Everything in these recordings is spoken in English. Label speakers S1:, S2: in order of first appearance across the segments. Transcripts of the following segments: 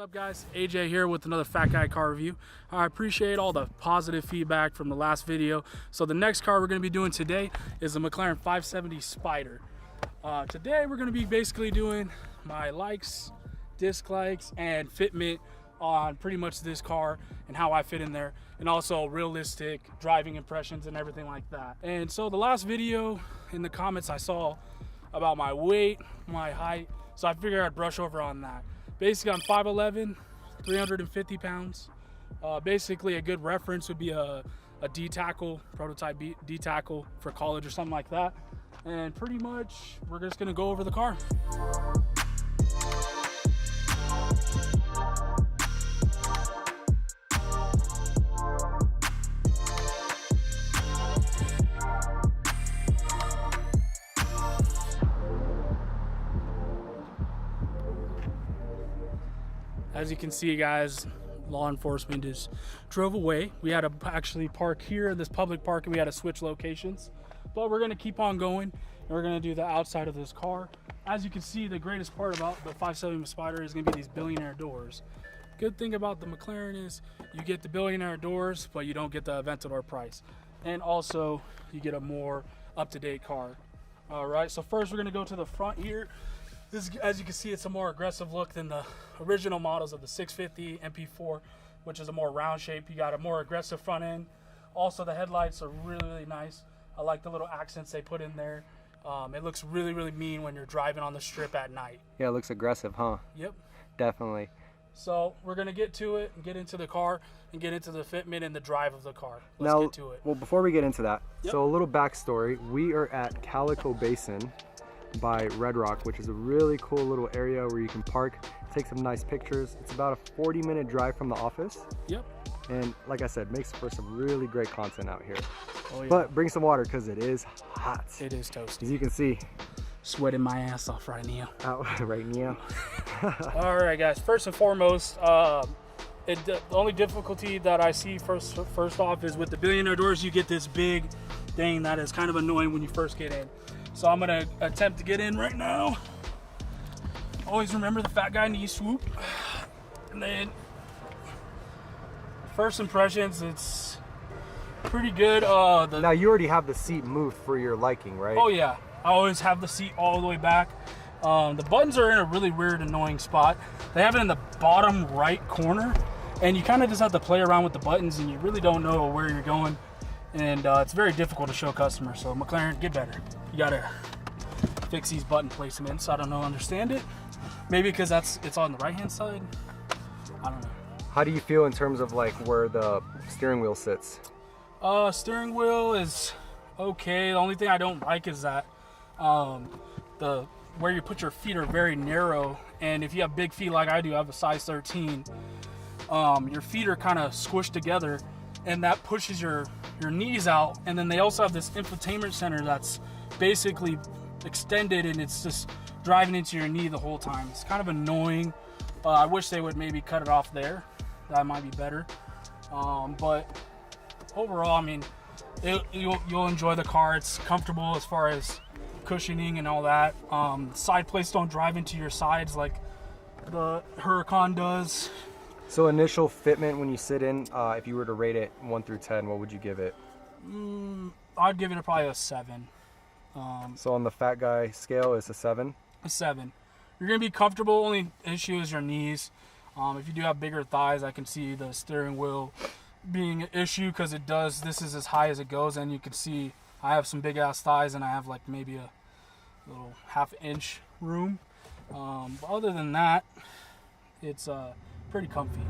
S1: up, guys? AJ here with another Fat Guy car review. I appreciate all the positive feedback from the last video. So the next car we're going to be doing today is the Mclaren 570 Spider. Today we're going to be basically doing my likes, dislikes, and fitment on pretty much this car and how I fit in there, and also realistic driving impressions and everything like that. And so the last video in the comments I saw about my weight, my height, so I figured I'd brush over on that. Basically, I'm 5'11", 350 pounds. Basically, a good reference would be a D-tackle, prototype D-tackle for college or something like that. And pretty much, we're just gonna go over the car. As you can see, guys, law enforcement just drove away. We had to actually park here in this public park, and we had to switch locations. But we're gonna keep on going, and we're gonna do the outside of this car. As you can see, the greatest part about the 570 Spider is gonna be these billionaire doors. Good thing about the McLaren is you get the billionaire doors, but you don't get the Aventador price. And also, you get a more up-to-date car. All right, so first we're gonna go to the front here. This, as you can see, it's a more aggressive look than the original models of the 650 MP4, which is a more round shape. You got a more aggressive front end. Also, the headlights are really, really nice. I like the little accents they put in there. It looks really, really mean when you're driving on the strip at night.
S2: Yeah, it looks aggressive, huh?
S1: Yep.
S2: Definitely.
S1: So we're gonna get to it and get into the car and get into the fitment and the drive of the car. Let's
S2: now,
S1: get to it.
S2: Well, before we get into that,
S1: Yep.
S2: So a little backstory. We are at Calico Basin by Red Rock, which is a really cool little area where you can park, take some nice pictures. It's about a 40-minute drive from the office.
S1: Yep.
S2: And like I said, makes for some really great content out here.
S1: Oh, yeah.
S2: But bring some water because it is hot.
S1: It is toasty.
S2: As you can see.
S1: Sweating my ass off right now.
S2: Out right now.
S1: All right, guys. First and foremost, the only difficulty that I see first off is with the billionaire doors. You get this big thing that is kind of annoying when you first get in. So I'm gonna attempt to get in right now. Always remember the fat guy knee swoop. And then first impressions, it's pretty good.
S2: Now you already have the seat moved for your liking, right?
S1: Oh yeah, I always have the seat all the way back. The buttons are in a really weird, annoying spot. They have it in the bottom right corner, and you kind of just have to play around with the buttons, and you really don't know where you're going. And it's very difficult to show customers. So McLaren, get better. You gotta fix these button placements. I don't know, understand it. Maybe because it's on the right hand side. I don't know.
S2: How do you feel in terms of like where the steering wheel sits?
S1: Steering wheel is okay. The only thing I don't like is that where you put your feet are very narrow, and if you have big feet like I do, I have a size 13. Your feet are kind of squished together, and that pushes your knees out. And then they also have this infotainment center that's basically extended, and it's just driving into your knee the whole time. It's kind of annoying. I wish they would maybe cut it off there. That might be better. But overall, I mean, you'll enjoy the car. It's comfortable as far as cushioning and all that. Side plates don't drive into your sides like the Huracan does.
S2: So initial fitment when you sit in, if you were to rate it 1 through 10, what would you give it?
S1: I'd give it probably a 7.
S2: So on the fat guy scale, it's a 7?
S1: A 7. You're gonna be comfortable. Only issue is your knees. If you do have bigger thighs, I can see the steering wheel being an issue because it does. This is as high as it goes, and you can see I have some big ass thighs, and I have like maybe a little half-inch room. But other than that, it's pretty comfy.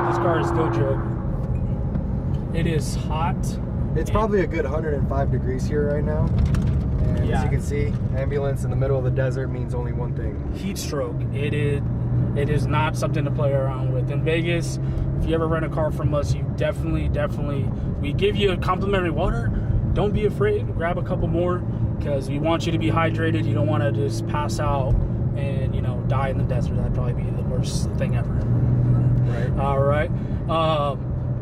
S1: This car is no joke. It is hot.
S2: It's probably a good 105 degrees here right now. And
S1: Yeah.
S2: as you can see, ambulance in the middle of the desert means only one thing.
S1: Heat stroke. It is not something to play around with. In Vegas, if you ever rent a car from us, you definitely, we give you a complimentary water. Don't be afraid, grab a couple more because we want you to be hydrated. You don't want to just pass out and, you know, die in the desert. That'd probably be the worst thing ever.
S2: Right.
S1: All right.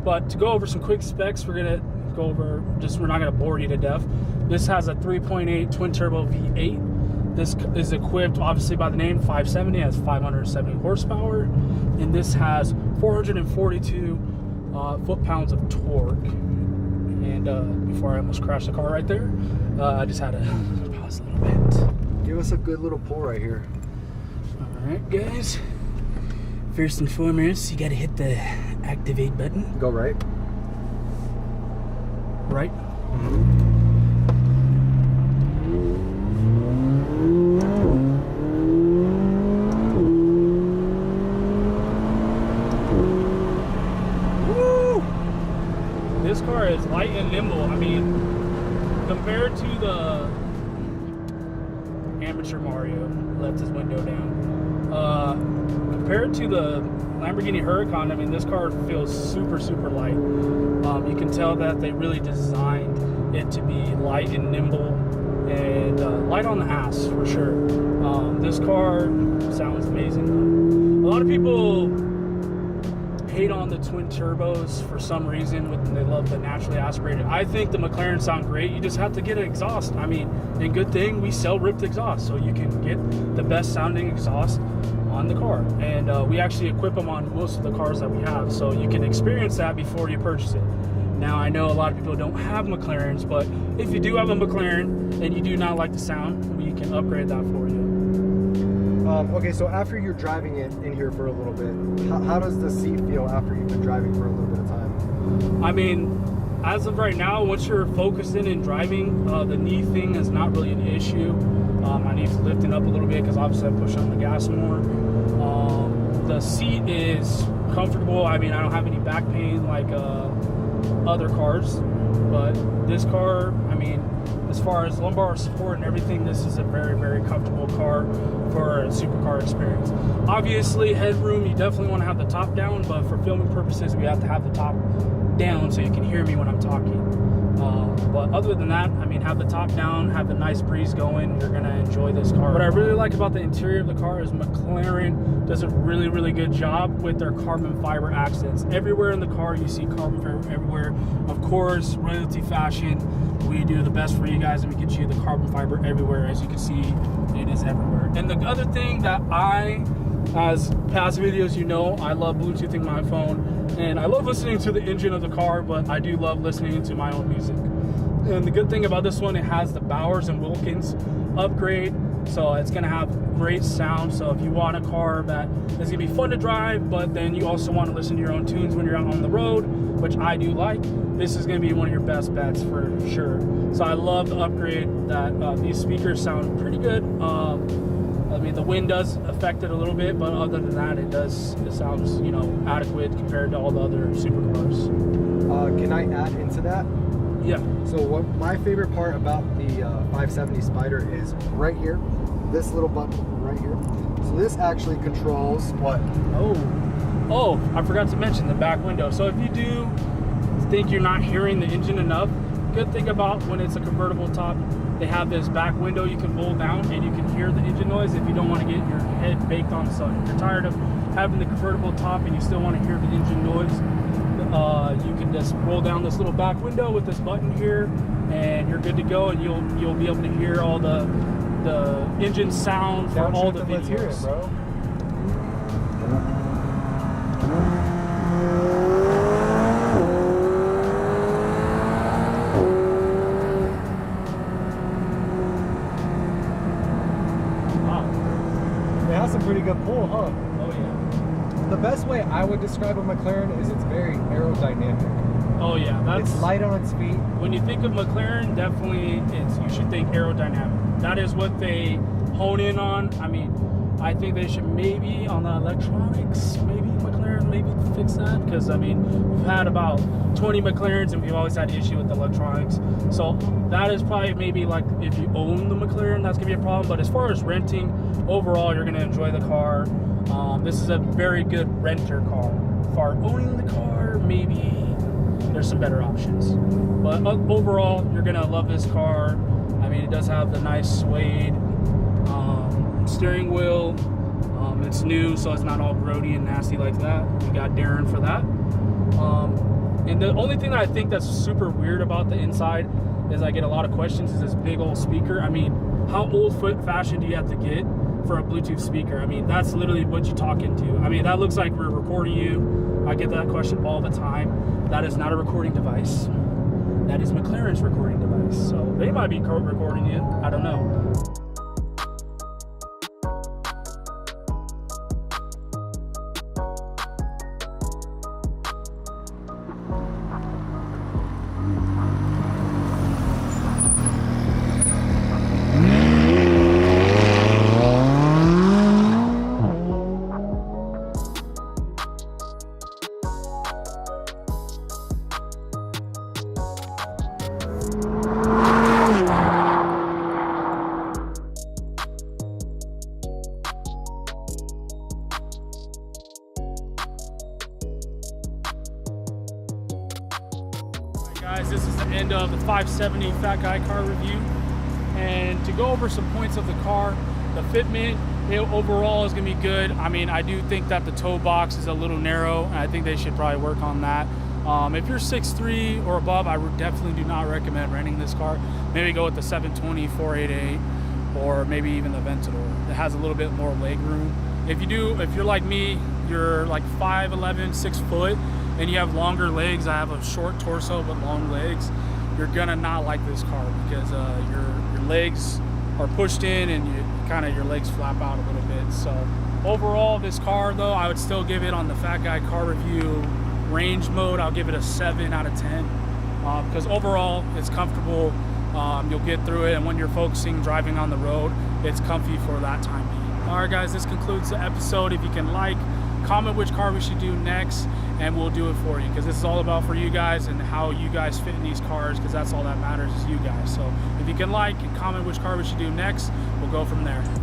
S1: But to go over some quick specs, we're going to go over, we're not going to bore you to death. This has a 3.8 twin turbo V8. This is equipped, obviously by the name, 570. It has 570 horsepower. And this has 442 foot-pounds of torque. And before I almost crashed the car right there, I just had to pause a little bit.
S2: Give us a good little pull right here.
S1: All right, guys. First and foremost, you got to hit the activate button.
S2: Go right.
S1: Right. Woo! This car is light and nimble. I mean, compared to the amateur Mario, left his window down. Compared to the Lamborghini Huracan, I mean, this car feels super, super light. You can tell that they really designed it to be light and nimble and light on the ass for sure. This car sounds amazing. A lot of people hate on the twin turbos for some reason. They love the naturally aspirated. I think the McLaren sound great. You just have to get an exhaust. I mean, and good thing we sell ripped exhaust, so you can get the best sounding exhaust on the car. And we actually equip them on most of the cars that we have, so you can experience that before you purchase it. Now, I know a lot of people don't have McLarens, but if you do have a McLaren and you do not like the sound, we can upgrade that for you.
S2: Okay, so after you're driving it in here for a little bit, how does the seat feel after you've been driving for a little bit of time?
S1: I mean, as of right now, once you're focused in and driving, the knee thing is not really an issue. My knee's lifting up a little bit because obviously I push on the gas more. The seat is comfortable. I mean, I don't have any back pain like other cars, but this car, I mean, as far as lumbar support and everything, this is a very, very comfortable car for a supercar experience. Obviously, headroom, you definitely want to have the top down, but for filming purposes, we have to have the top down so you can hear me when I'm talking. But other than that, I mean, have the top down, have the nice breeze going, you're gonna enjoy this car. What I really like about the interior of the car is McLaren does a really, really good job with their carbon fiber accents. Everywhere in the car, you see carbon fiber everywhere. Of course, royalty fashion, we do the best for you guys and we get you the carbon fiber everywhere. As you can see, it is everywhere. And the other thing that as past videos, you know, I love Bluetoothing my phone and I love listening to the engine of the car, but I do love listening to my own music. And the good thing about this one, it has the Bowers and Wilkins upgrade, so it's gonna have great sound. So if you want a car that is gonna be fun to drive, but then you also want to listen to your own tunes when you're out on the road, which I do like, this is gonna be one of your best bets for sure. So I love the upgrade that these speakers sound pretty good. I mean, the wind does affect it a little bit, but other than that, it sounds, you know, adequate compared to all the other supercars.
S2: Can I add into that?
S1: Yeah.
S2: So what my favorite part about the 570 Spider is right here, this little button right here. So this actually controls what?
S1: Oh, I forgot to mention the back window. So if you do think you're not hearing the engine enough, good thing about when it's a convertible top, they have this back window you can roll down and you can hear the engine noise if you don't want to get your head baked on the sun. If you're tired of having the convertible top and you still want to hear the engine noise, you can just roll down this little back window with this button here and you're good to go, and you'll be able to hear all the engine sound for all the videos.
S2: Let's hear it, bro. Wow. It has some pretty good pull, huh?
S1: Oh yeah.
S2: The best way I would describe a McLaren is it's very aerodynamic.
S1: Oh yeah,
S2: It's light on its feet.
S1: When you think of McLaren, definitely you should think aerodynamic. That is what they hone in on. I mean, I think they should maybe on the electronics, maybe McLaren maybe fix that, because I mean, we've had about 20 McLarens and we've always had issue with the electronics. So that is probably maybe like if you own the McLaren, that's gonna be a problem. But as far as renting, overall, you're gonna enjoy the car. This is a very good renter car. For owning the car, maybe there's some better options. But overall, you're gonna love this car. I mean, it does have the nice suede steering wheel. It's new, so it's not all grody and nasty like that. We got Darren for that. And the only thing that I think that's super weird about the inside is I get a lot of questions is this big old speaker. I mean, how old fashioned do you have to get for a Bluetooth speaker? I mean, that's literally what you talk into. I mean, that looks like we're recording you. I get that question all the time. That is not a recording device. That is McLaren's recording device. So they might be recording you. I don't know. Guys, this is the end of the 570 Fat Guy car review, and to go over some points of the car, the fitment overall is going to be good. I mean, I do think that the toe box is a little narrow, and I think they should probably work on that. If you're 6'3" or above, I would definitely do not recommend renting this car. Maybe go with the 720 488 or maybe even the Aventador. It has a little bit more leg room. If you're like me, you're like 5'11", 6 foot, and you have longer legs. I have a short torso but long legs. You're gonna not like this car because your legs are pushed in and your legs flap out a little bit. So overall, this car though, I would still give it on the Fat Guy car review range mode. I'll give it a 7 out of 10 because overall it's comfortable. You'll get through it, and when you're driving on the road, it's comfy for that time being. All right, guys, this concludes the episode. If you can comment which car we should do next, and we'll do it for you, because this is all about for you guys and how you guys fit in these cars, because that's all that matters is you guys. So if you can and comment which car we should do next, we'll go from there.